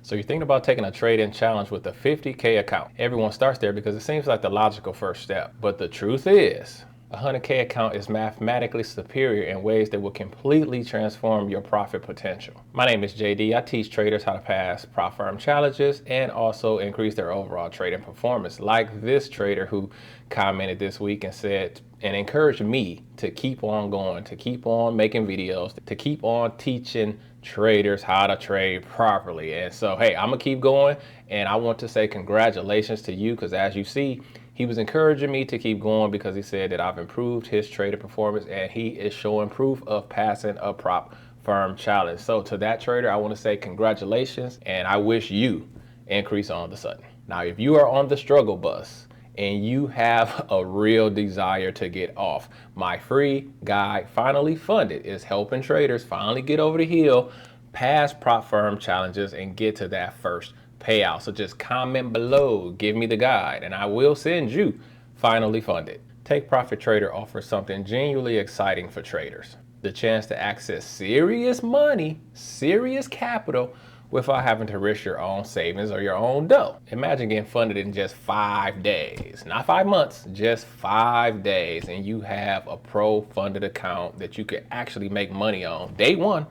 So you're thinking about taking a trade-in challenge with a 50K account. Everyone starts there because it seems like the logical first step. But the truth is, a 100K account is mathematically superior in ways that will completely transform your profit potential. My name is JD. I teach traders how to pass prop firm challenges and also increase their overall trading performance, like this trader who commented this week and said and encouraged me to keep on going, to keep on making videos, to keep on teaching traders how to trade properly. And so, hey, I'm gonna keep going, and I want to say congratulations to you, because as you see, he was encouraging me to keep going because he said that I've improved his trader performance and he is showing proof of passing a prop firm challenge. So to that trader, I want to say congratulations, and I wish you increase on the sudden. Now, if you are on the struggle bus and you have a real desire to get off, my free guide, Finally Funded, is helping traders finally get over the hill, pass prop firm challenges, and get to that first payout. So just comment below, give me the guide, and I will send you Finally Funded. Take Profit Trader offers something genuinely exciting for traders: the chance to access serious money, serious capital, without having to risk your own savings or your own dough. Imagine getting funded in just 5 days, not 5 months, just 5 days, and you have a pro funded account that you could actually make money on day one.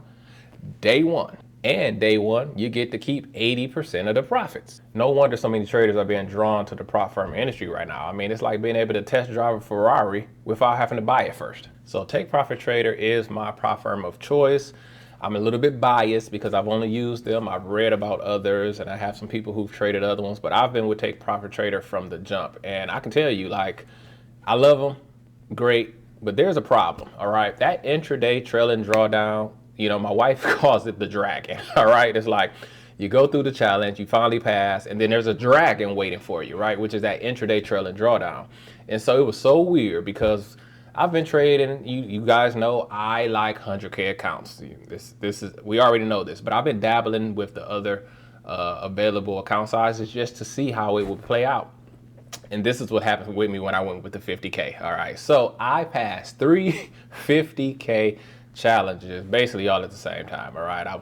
And day one, you get to keep 80% of the profits. No wonder so many traders are being drawn to the prop firm industry right now. I mean, it's like being able to test drive a Ferrari without having to buy it first. So Take Profit Trader is my prop firm of choice. I'm a little bit biased because I've only used them. I've read about others, and I have some people who've traded other ones, but I've been with Take Profit Trader from the jump. And I can tell you, like, I love them, great, but there's a problem, all right? That intraday trailing drawdown, you know, my wife calls it the dragon, all right? It's like you go through the challenge, you finally pass, and then there's a dragon waiting for you, right? Which is that intraday trailing drawdown. And so it was so weird because I've been trading, you guys know I like 100K accounts. This is, we already know this, but I've been dabbling with the other available account sizes just to see how it would play out. And this is what happened with me when I went with the 50K, all right? So I passed 3 50K challenges basically all at the same time, all right? I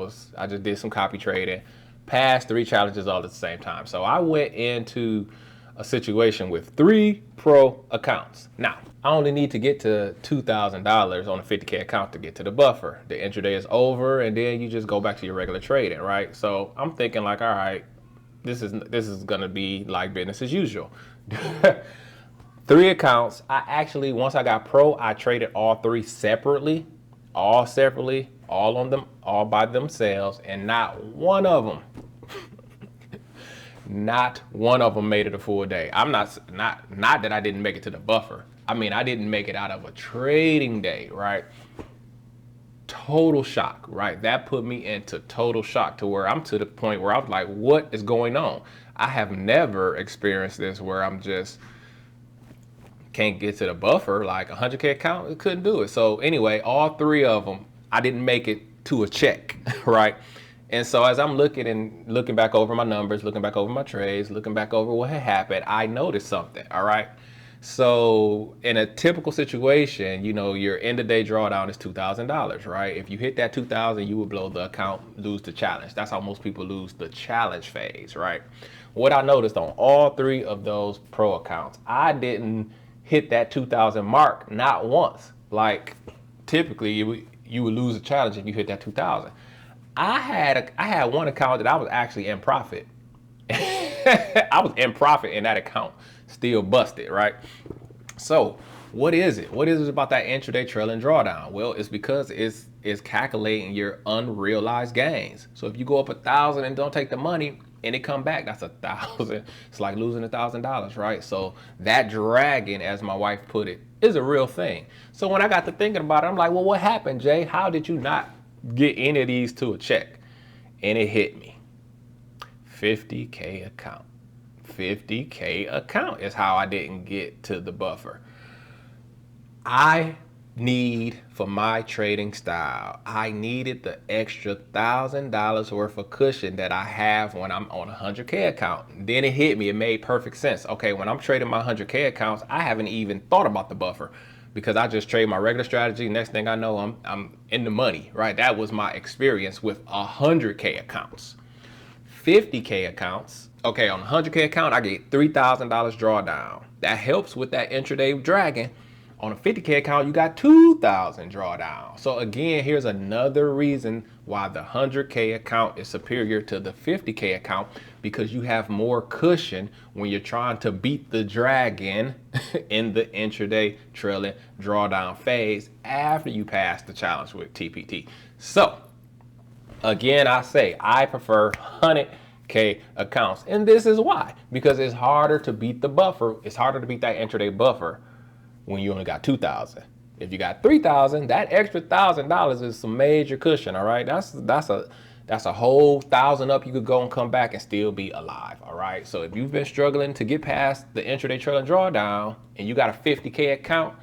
just did some copy trading, passed 3 challenges all at the same time. So I went into a situation with 3 pro accounts. Now, I only need to get to $2,000 on a 50K account to get to the buffer. The intraday is over, and then you just go back to your regular trading, right? So I'm thinking like, all right, this is gonna be like business as usual. 3 accounts. I actually, once I got pro, I traded all 3 separately, all on them, all by themselves, and not one of them made it a full day. I'm not that I didn't make it to the buffer. I mean, I didn't make it out of a trading day, right? Total shock, right? That put me into total shock to where I'm to the point where I was like, what is going on? I have never experienced this where I'm just can't get to the buffer. Like 100K account, it couldn't do it. So anyway, all 3 of them, I didn't make it to a check, right? And so as I'm looking back over my numbers, looking back over my trades, looking back over what had happened, I noticed something, all right? So in a typical situation, you know, your end of day drawdown is $2,000, right? If you hit that 2,000, you would blow the account, lose the challenge. That's how most people lose the challenge phase, right? What I noticed on all 3 of those pro accounts, I didn't hit that 2,000 mark, not once. Like typically you would lose a challenge if you hit that 2,000. I had one account that I was actually in profit. I was in profit in that account, still busted, right? So what is it? What is it about that intraday trailing drawdown? Well, it's because it's calculating your unrealized gains. So if you go up 1,000 and don't take the money and it come back, that's 1,000. It's like losing $1,000, right? So that dragon, as my wife put it, is a real thing. So when I got to thinking about it, I'm like, well, what happened, Jay? How did you not get any of these to a check? And it hit me. 50K account. 50K account is how I didn't get to the buffer. I need, for my trading style, I needed the extra $1,000 worth of cushion that I have when I'm on a 100K account. Then it hit me. It made perfect sense. Okay, when I'm trading my 100K accounts, I haven't even thought about the buffer because I just trade my regular strategy. Next thing I know, I'm in the money, right? That was my experience with 100K accounts. 50K accounts, okay, on a 100K account, I get $3,000 drawdown. That helps with that intraday dragging. On a 50K account, you got 2,000 drawdown. So again, here's another reason why the 100K account is superior to the 50K account, because you have more cushion when you're trying to beat the dragon in the intraday trailing drawdown phase after you pass the challenge with TPT. So again, I say I prefer 100K accounts, and this is why, because it's harder to beat the buffer. It's harder to beat that intraday buffer when you only got 2,000. If you got 3,000, that extra $1,000 is some major cushion. All right, that's a whole 1,000 up. You could go and come back and still be alive. All right, so if you've been struggling to get past the intraday trailing drawdown and you got a 50K account,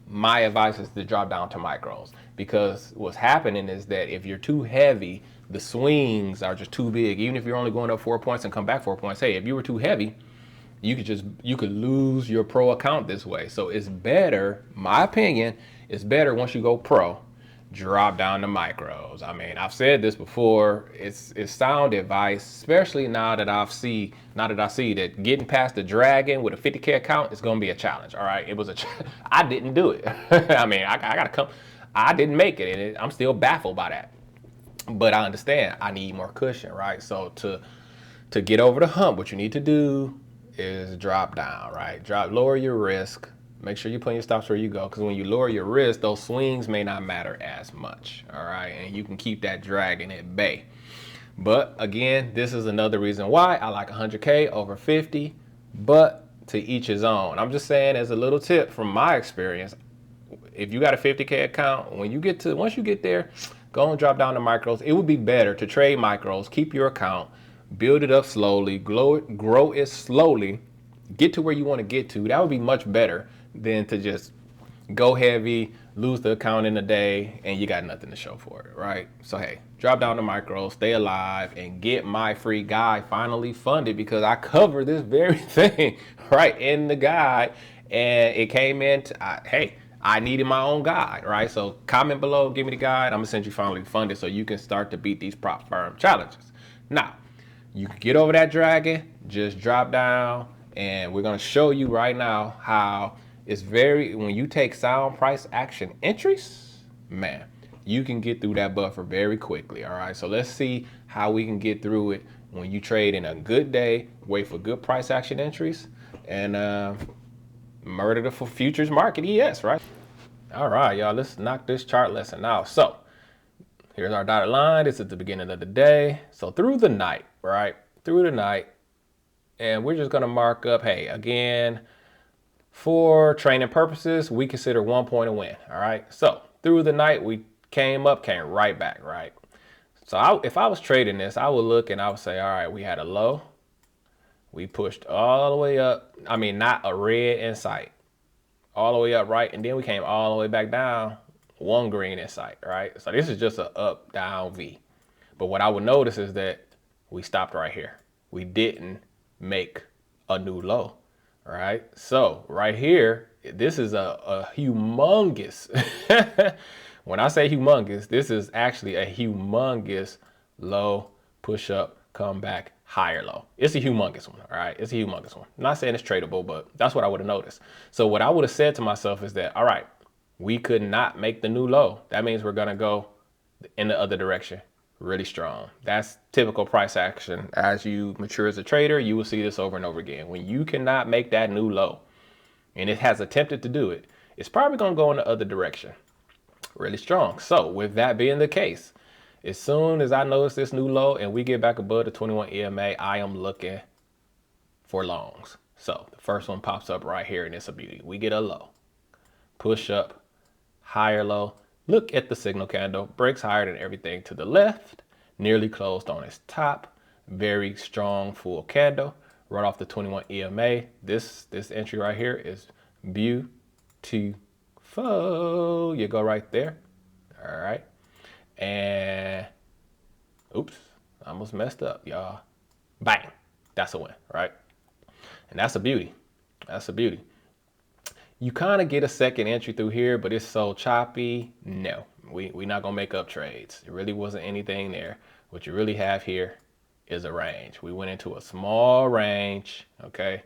my advice is to drop down to micros, because what's happening is that if you're too heavy, the swings are just too big. Even if you're only going up 4 points and come back 4 points, hey, if you were too heavy, you could lose your pro account this way. So it's better, my opinion, it's better once you go pro, drop down to micros. I mean, I've said this before. It's sound advice, especially now that I see that getting past the dragon with a 50K account is gonna be a challenge. All right, I didn't do it. I mean, I gotta come. I didn't make it, and I'm still baffled by that. But I understand I need more cushion, right? So to get over the hump, what you need to do is drop down, right? Lower your risk. Make sure you put your stops where you go, because when you lower your risk, those swings may not matter as much, all right? And you can keep that dragon at bay. But again, this is another reason why I like 100K over 50, but to each his own. I'm just saying, as a little tip from my experience, if you got a 50K account, once you get there, go and drop down to micros. It would be better to trade micros, keep your account, build it up slowly, grow it slowly, get to where you want to get to. That would be much better than to just go heavy, lose the account in a day, and you got nothing to show for it, right? So hey, drop down to micros, stay alive, and get my free guide finally funded, because I cover this very thing right in the guide, and it came in. I needed my own guide, right? So comment below, give me the guide. I'm gonna send you finally funded so you can start to beat these prop firm challenges. Now, you can get over that dragon, just drop down, and we're gonna show you right now how when you take sound price action entries, man, you can get through that buffer very quickly, all right? So let's see how we can get through it when you trade in a good day, wait for good price action entries, and murder the futures market, yes, right? All right, y'all, let's knock this chart lesson out. So here's our dotted line. This is the beginning of the day. So through the night, right? Through the night, and we're just gonna mark up, hey, again, for training purposes, we consider 1 point a win, all right? So through the night, we came right back, right? So if I was trading this, I would look and I would say, all right, we had a low. We pushed all the way up. I mean, not a red in sight. All the way up, right? And then we came all the way back down, one green in sight, right? So this is just a up, down V. But what I would notice is that we stopped right here. We didn't make a new low, right? So right here, this is a humongous, when I say humongous, this is actually a humongous low, push up, come back, higher low. It's a humongous one, all right? It's a humongous one. I'm not saying it's tradable, but that's what I would have noticed. So what I would have said to myself is that, all right, we could not make the new low. That means we're gonna go in the other direction really strong. That's typical price action. As you mature as a trader, you will see this over and over again. When you cannot make that new low, and it has attempted to do it, it's probably gonna go in the other direction really strong. So with that being the case, as soon as I notice this new low and we get back above the 21 EMA, I am looking for longs. So the first one pops up right here, and it's a beauty. We get a low, push up, higher low. Look at the signal candle, breaks higher than everything to the left, nearly closed on its top. Very strong full candle right off the 21 EMA. This entry right here is beautiful. You go right there. All right. And oops, I almost messed up, y'all. Bang, that's a win, right? And that's a beauty. That's a beauty. You kind of get a second entry through here, but it's so choppy. No, we're not gonna make up trades. It really wasn't anything there. What you really have here is a range. We went into a small range, okay?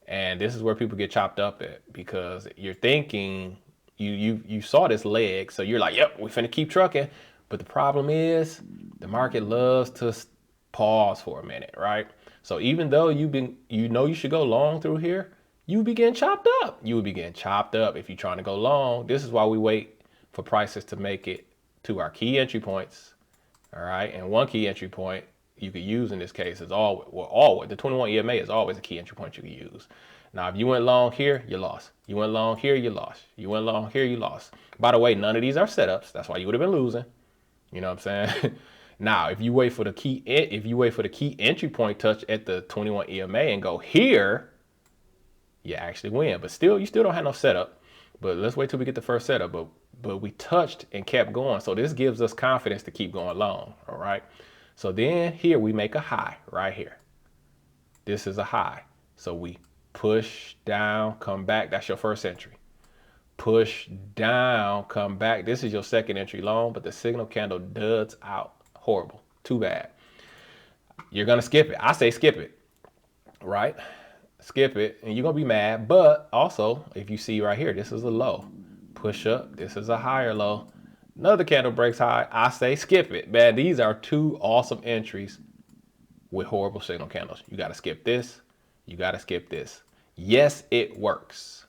And this is where people get chopped up at, because you're thinking you saw this leg, so you're like, yep, we finna keep trucking. But the problem is the market loves to pause for a minute, right? So even though you should go long through here, you begin chopped up. You would begin chopped up if you're trying to go long. This is why we wait for prices to make it to our key entry points. All right, and one key entry point you could use in this case is always the 21 EMA is always a key entry point you could use. Now, if you went long here, you lost. You went long here, you lost. You went long here, you lost. By the way, none of these are setups. That's why you would have been losing. You know what I'm saying? Now, if you wait for the key entry point touch at the 21 EMA and go here, you actually win. But still, you still don't have no setup. But let's wait till we get the first setup. But we touched and kept going. So this gives us confidence to keep going long. All right. So then here we make a high right here. This is a high. So we push down, come back. That's your first entry. Push down, come back. This is your second entry long, but the signal candle duds out. Horrible. Too bad. You're going to skip it. I say skip it. Right? Skip it. And you're going to be mad. But also, if you see right here, this is a low. Push up. This is a higher low. Another candle breaks high. I say skip it. Man, these are two awesome entries with horrible signal candles. You got to skip this. You got to skip this. Yes, it works.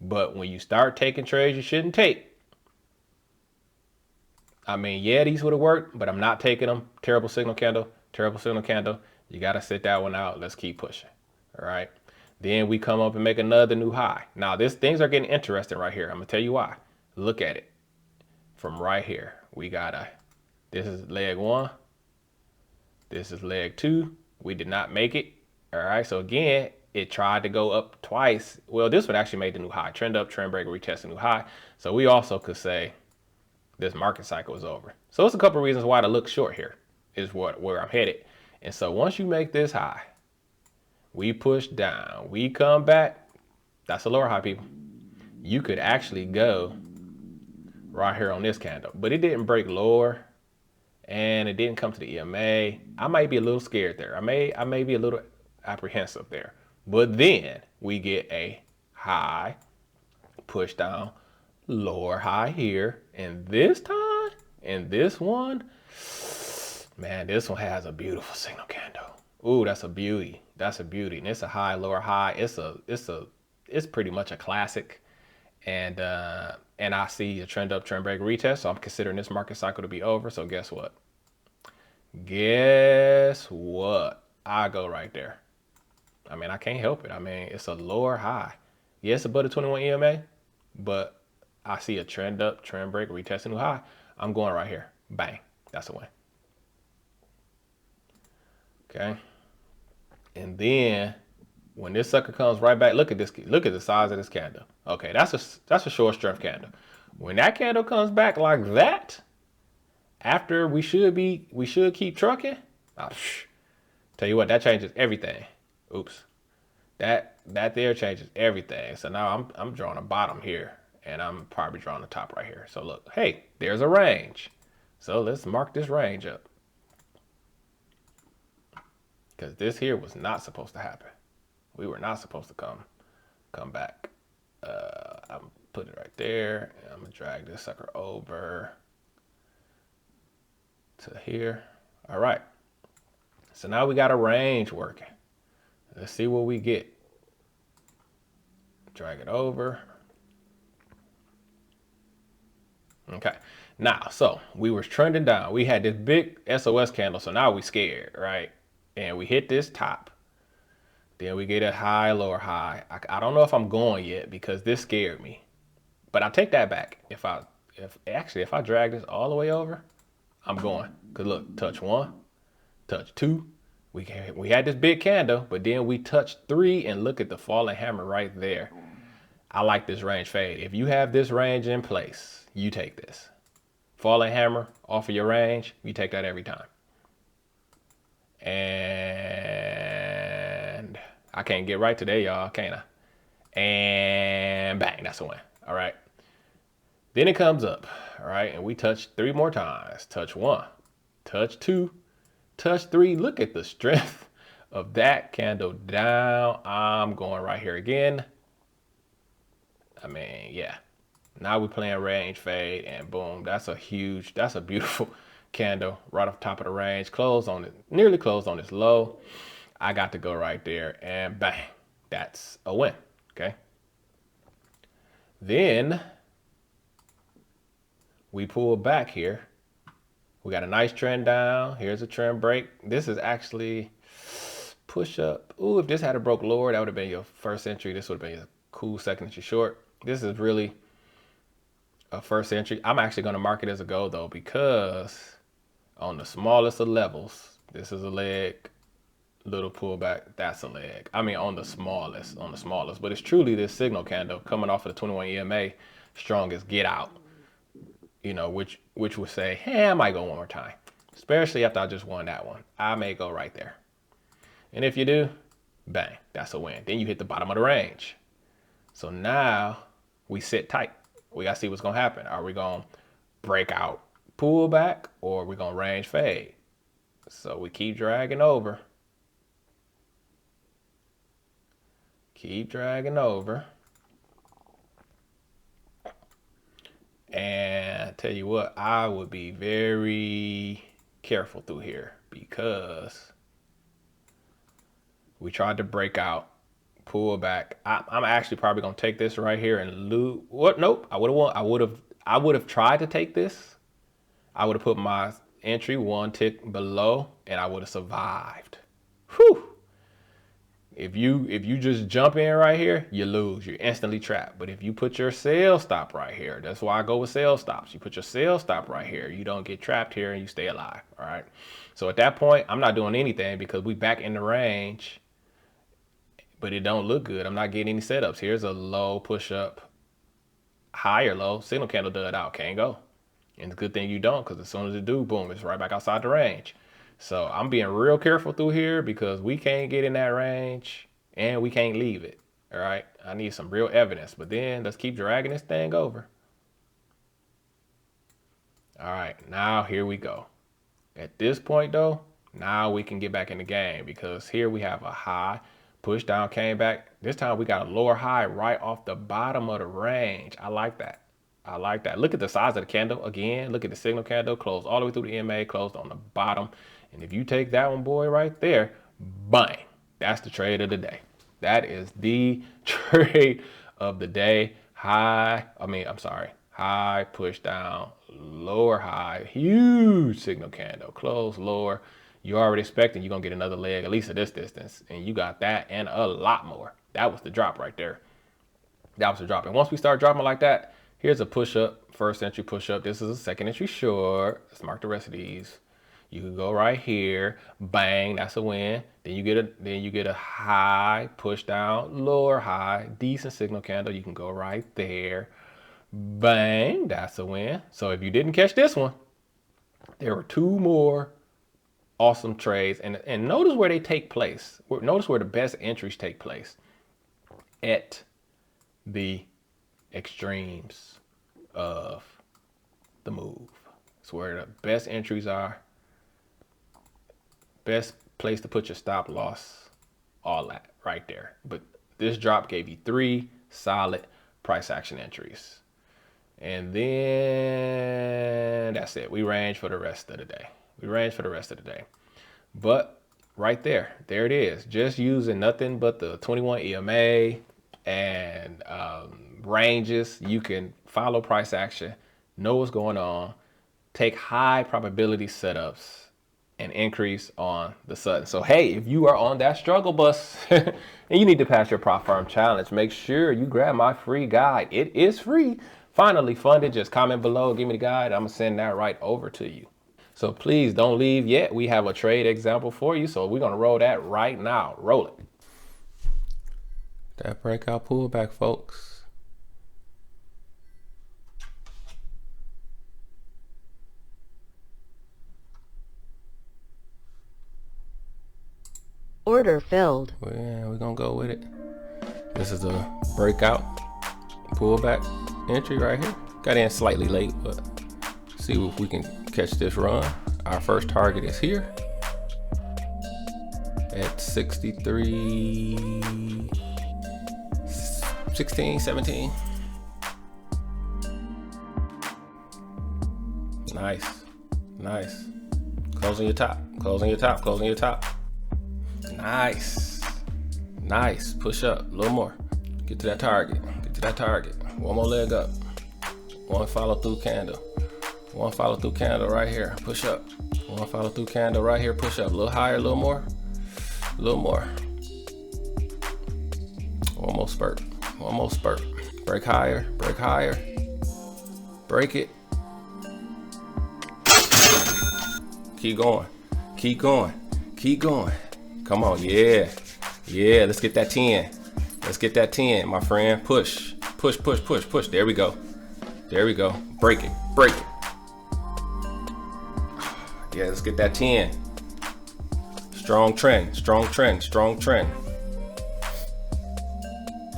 But when you start taking trades you shouldn't take, I mean, yeah, these would have worked, but I'm not taking them. Terrible signal candle, terrible signal candle. You got to sit that one out. Let's keep pushing. All right. Then we come up and make another new high. Now, things are getting interesting right here. I'm going to tell you why. Look at it. From right here, this is leg one. This is leg two. We did not make it. All right. So again, it tried to go up twice. Well, this one actually made the new high. Trend up, trend break, retest a new high. So we also could say this market cycle is over. So it's a couple of reasons why to look short here is where I'm headed. And so once you make this high, we push down, we come back. That's a lower high, people. You could actually go right here on this candle, but it didn't break lower and it didn't come to the EMA. I might be a little scared there. I may be a little apprehensive there, but then we get a high, push down, lower high here. And this time, and this one, man, this one has a beautiful signal candle. Ooh, that's a beauty. That's a beauty. And it's a high, lower high. It's pretty much a classic. And I see a trend up, trend break, retest. So I'm considering this market cycle to be over. So guess what? Guess what? I go right there. I mean, I can't help it. I mean, it's a lower high. Yes, above the 21 EMA, but I see a trend up, trend break, retest a new high. I'm going right here. Bang. That's a win. Okay. And then when this sucker comes right back, look at this. Look at the size of this candle. Okay, that's a short strength candle. When that candle comes back like that, after we should keep trucking. Tell you what, that changes everything. Oops. That there changes everything. So now I'm drawing a bottom here, and I'm probably drawing the top right here. So look, hey, there's a range. So let's mark this range up, because this here was not supposed to happen. We were not supposed to come back. I'm putting it right there, and I'm gonna drag this sucker over to here. All right. So now we got a range working. Let's see what we get. Drag it over. Okay. Now, so we were trending down. We had this big SOS candle, so now we scared, right? And we hit this top. Then we get a high, lower high. I don't know if I'm going yet because this scared me, but I'll take that back. If I drag this all the way over, I'm going. Cause look, touch one, touch two. We had this big candle, but then we touched three, and look at the falling hammer right there. I like this range fade. If you have this range in place, you take this. Falling hammer off of your range, you take that every time. And I can't get right today, y'all, can I? And bang, that's a win. All right. Then it comes up, all right, and we touch three more times. Touch one, touch two, touch 3. Look at the strength of that candle down. I'm going right here again. I mean, yeah. Now we're playing range fade, and boom, that's a beautiful candle right off top of the range. Nearly closed on this low. I got to go right there, and bang, that's a win. Okay. Then we pull back here. We got a nice trend down. Here's a trend break. This is actually push up. Ooh, if this had a broke lower, that would have been your first entry. This would have been a cool second entry short. This is really a first entry. I'm actually going to mark it as a go though, because on the smallest of levels, this is a leg, little pullback, that's a leg. I mean, on the smallest, but it's truly this signal candle coming off of the 21 EMA, strongest get out, you know, which would say, hey, I might go one more time, especially after I just won that one. I may go right there. And if you do, bang, that's a win. Then you hit the bottom of the range. So now we sit tight. We got to see what's going to happen. Are we going to break out, pull back, or are we going to range fade? So we keep dragging over. Keep dragging over. And tell you what, I would be very careful through here, because we tried to break out, pull back. I'm actually probably gonna take this right here and lose. What? Nope. I would have tried to take this. I would have put my entry one tick below, and I would have survived. Whew. If you just jump in right here, you lose. You're instantly trapped. But if you put your sell stop right here, that's why I go with sell stops. You put your sell stop right here, you don't get trapped here and you stay alive. All right. So at that point, I'm not doing anything because we back in the range, but it don't look good. I'm not getting any setups. Here's a low push up, higher low, signal candle dud out, can't go. And it's a good thing you don't, because as soon as it do, boom, it's right back outside the range. So I'm being real careful through here because we can't get in that range and we can't leave it. All right. I need some real evidence, but then let's keep dragging this thing over. All right. Now here we go. At this point though, now we can get back in the game, because here we have a high push down, came back. This time we got a lower high right off the bottom of the range. I like that. I like that. Look at the size of the candle again. Look at the signal candle, closed all the way through the EMA, closed on the bottom. And if you take that one, boy, right there, bang, that's the trade of the day. That is the trade of the day. High push down, lower high, huge signal candle, close lower. You're already expecting you're gonna get another leg, at least at this distance. And you got that and a lot more. That was the drop right there. That was the drop. And once we start dropping like that, here's a push up, first entry push up. This is a second entry short. Let's mark the rest of these. You can go right here, bang, that's a win. Then you get a high, push down, lower high, decent signal candle. You can go right there, bang, that's a win. So if you didn't catch this one, there were two more awesome trades. And notice where they take place. Notice where the best entries take place. At the extremes of the move. It's where the best entries are. Best place to put your stop loss, all that right there. But this drop gave you 3 solid price action entries. And then that's it. We range for the rest of the day. But right there it is. Just using nothing but the 21 EMA and ranges. You can follow price action, know what's going on, take high probability setups, and increase on the sudden. So hey, if you are on that struggle bus and you need to pass your prop firm challenge, make sure you grab my free guide. It is free, finally funded. Just comment below, give me the guide. I'm gonna send that right over to you. So please don't leave yet. We have a trade example for you. So we're gonna roll that right now. Roll it. That breakout pullback, folks. Order filled. Well, yeah, we're gonna go with it. This is a breakout pullback entry right here. Got in slightly late, but see if we can catch this run. Our first target is here. at 63, 16, 17. Nice, nice. Closing your top, closing your top, closing your top. Nice, nice. Push up, a little more. Get to that target, get to that target. One more leg up. One follow through candle. One follow through candle right here, push up. One follow through candle right here, push up. A little higher, a little more, a little more. One more spurt, one more spurt. Break higher, break it. Keep going, keep going, keep going. Come on, yeah, yeah, let's get that 10. Let's get that 10, my friend. Push, push, push, push, push. There we go. There we go. Break it, break it. Yeah, let's get that 10. Strong trend, strong trend, strong trend.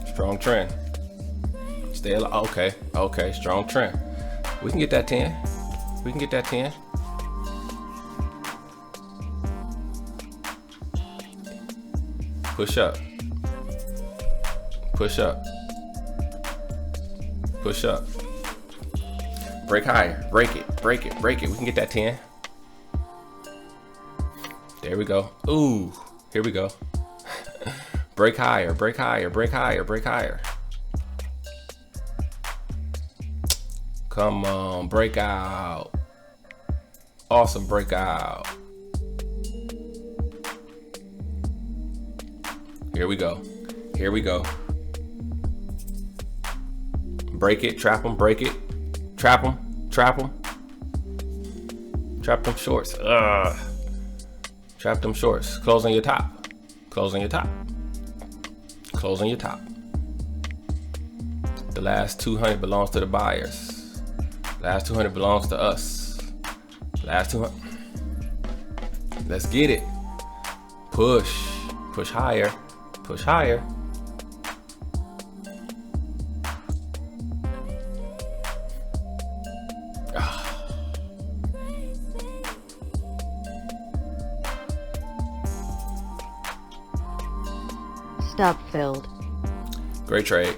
Strong trend. Stay alive. Okay, okay, strong trend. We can get that 10. We can get that 10. Push up. Push up. Push up. Break higher. Break it. Break it. Break it. We can get that 10. There we go. Ooh. Here we go. Break higher. Break higher. Break higher. Break higher. Come on. Break out. Awesome breakout. Here we go. Here we go. Break it, trap them, break it. Trap them, trap them. Trap them shorts. Trap them shorts. Closing your top. Closing your top. Closing your top. The last 200 belongs to the buyers. Last 200 belongs to us. Last 200. Let's get it. Push. Push higher. Push higher. Stop filled. Great trade.